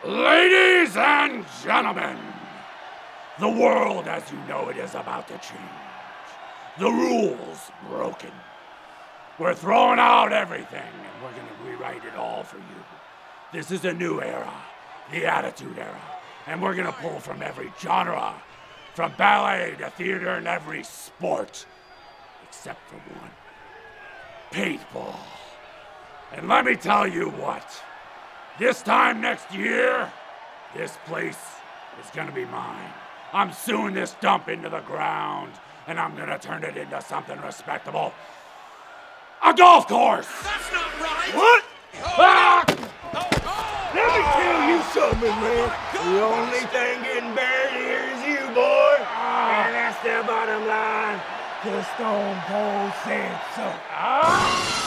Ladies and gentlemen, the world as you know it is about to change. The rules broken. We're throwing out everything and we're gonna rewrite it all for you. This is a new era, the Attitude Era, and we're gonna pull from every genre, from ballet to theater and every sport, except for one, paintball. And let me tell you what, this time next year, this place is gonna be mine. I'm suing this dump into the ground, and I'm gonna turn it into something respectable. A golf course! That's not right! What? Ah! Let me tell you something, man. The only thing getting buried here is you, boy. And that's the bottom line. 'Cause Stone Cold said so.